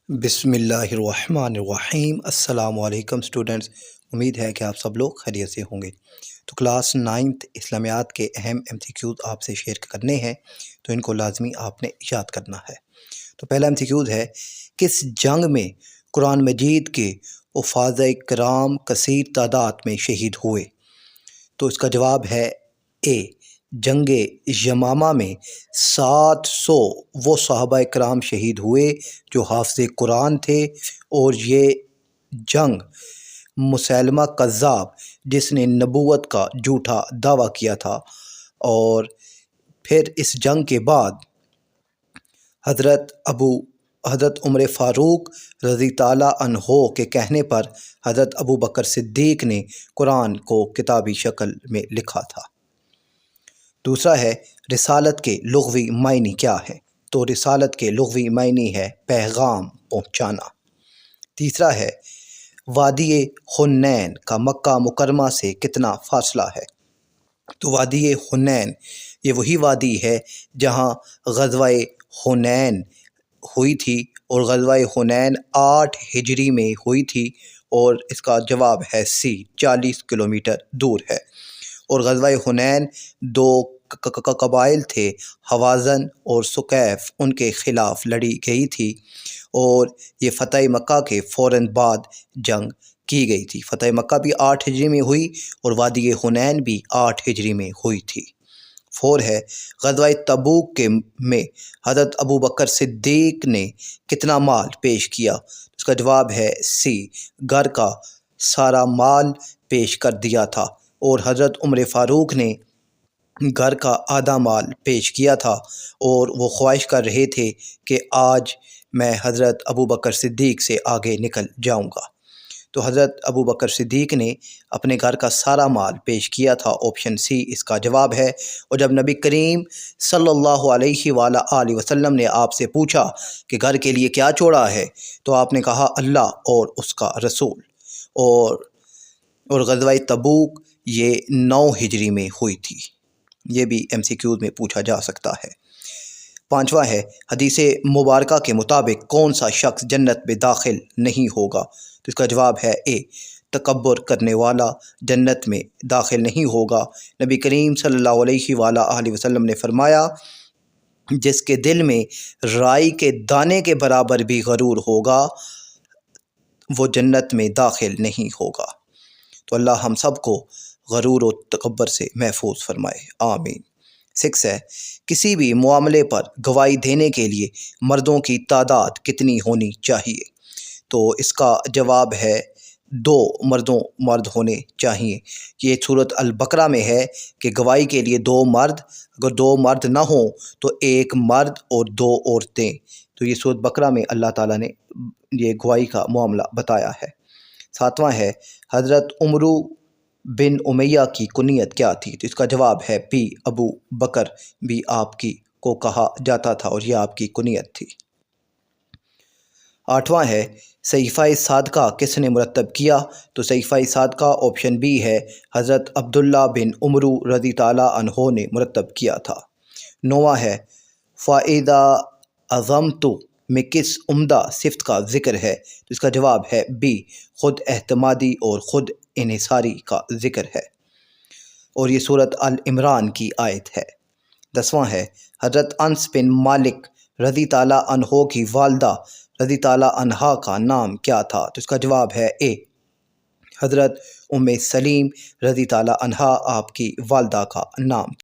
بسم اللہ الرحمن الرحیم۔ السلام علیکم اسٹوڈنٹس، امید ہے کہ آپ سب لوگ خیریت سے ہوں گے۔ تو کلاس 9 اسلامیات کے اہم MCQs آپ سے شیئر کرنے ہیں، تو ان کو لازمی آپ نے یاد کرنا ہے۔ تو پہلا MCQ ہے، کس جنگ میں قرآن مجید کے حفاظ کرام کثیر تعداد میں شہید ہوئے؟ تو اس کا جواب ہے اے، جنگ یمامہ میں 700 وہ صحابہ کرام شہید ہوئے جو حافظ قرآن تھے، اور یہ جنگ مسیلمہ کذاب جس نے نبوت کا جھوٹا دعویٰ کیا تھا، اور پھر اس جنگ کے بعد حضرت عمر فاروق رضی تعالیٰ عنہ کے کہنے پر حضرت ابو بکر صدیق نے قرآن کو کتابی شکل میں لکھا تھا۔ دوسرا ہے، رسالت کے لغوی معنی کیا ہے؟ تو رسالت کے لغوی معنی ہے پیغام پہنچانا۔ تیسرا ہے، وادی حنین کا مکہ مکرمہ سے کتنا فاصلہ ہے؟ تو وادی حنین یہ وہی وادی ہے جہاں غزوہ حنین ہوئی تھی، اور غزوہ حنین 8 ہجری میں ہوئی تھی، اور اس کا جواب ہے سی، 40 کلومیٹر دور ہے۔ اور غزوہ حنین 2 قبائل تھے، حوازن اور ثقیف، ان کے خلاف لڑی گئی تھی، اور یہ فتح مکہ کے فوراً بعد جنگ کی گئی تھی۔ فتح مکہ بھی 8 ہجری میں ہوئی، اور وادی حنین بھی 8 ہجری میں ہوئی تھی۔ 4 ہے، غزوہ تبوک میں حضرت ابو بکر صدیق نے کتنا مال پیش کیا؟ اس کا جواب ہے سی، گھر کا سارا مال پیش کر دیا تھا، اور حضرت عمر فاروق نے گھر کا آدھا مال پیش کیا تھا، اور وہ خواہش کر رہے تھے کہ آج میں حضرت ابو بکر صدیق سے آگے نکل جاؤں گا۔ تو حضرت ابو بکر صدیق نے اپنے گھر کا سارا مال پیش کیا تھا، آپشن سی اس کا جواب ہے۔ اور جب نبی کریم صلی اللہ علیہ وآلہ وسلم نے آپ سے پوچھا کہ گھر کے لیے کیا چھوڑا ہے، تو آپ نے کہا اللہ اور اس کا رسول۔ اور غزوہ تبوک یہ 9 ہجری میں ہوئی تھی۔ یہ بھی MCQ میں پوچھا جا سکتا ہے۔ 5واں ہے، حدیث مبارکہ کے مطابق کون سا شخص جنت میں داخل نہیں ہوگا؟ تو اس کا جواب ہے اے، تکبر کرنے والا جنت میں داخل نہیں ہوگا۔ نبی کریم صلی اللہ علیہ وآلہ وسلم نے فرمایا، جس کے دل میں رائی کے دانے کے برابر بھی غرور ہوگا وہ جنت میں داخل نہیں ہوگا۔ تو اللہ ہم سب کو غرور و تکبر سے محفوظ فرمائے، آمین۔ 6 ہے، کسی بھی معاملے پر گواہی دینے کے لیے مردوں کی تعداد کتنی ہونی چاہیے؟ تو اس کا جواب ہے 2 مرد ہونے چاہیے۔ یہ سورۃ البقرہ میں ہے کہ گواہی کے لیے 2 مرد، اگر 2 مرد نہ ہوں تو 1 مرد اور 2 عورتیں۔ تو یہ سورۃ بقرہ میں اللہ تعالیٰ نے یہ گواہی کا معاملہ بتایا ہے۔ 7واں ہے، حضرت عمرو بن امیہ کی کنیت کیا تھی؟ تو اس کا جواب ہے بی، ابو بکر بھی آپ کی کو کہا جاتا تھا، اور یہ آپ کی کنیت تھی۔ 8واں ہے، صحیفہ صادقہ کس نے مرتب کیا؟ تو صحیفہ صادقہ آپشن بی ہے، حضرت عبداللہ بن عمرو رضی تعالیٰ عنہ نے مرتب کیا تھا۔ 9واں ہے، فَإِذَا عَزَمْتُ میں کس عمدہ صفت کا ذکر ہے؟ تو اس کا جواب ہے بی، خود اعتمادی اور خود انحصاری کا ذکر ہے، اور یہ سورۃ العمران کی آیت ہے۔ 10واں ہے، حضرت انس بن مالک رضی تعالیٰ عنہ کی والدہ رضی تعالیٰ عنہا کا نام کیا تھا؟ تو اس کا جواب ہے اے، حضرت سلیم رضی تعالیٰ عنہا آپ کی والدہ کا نام۔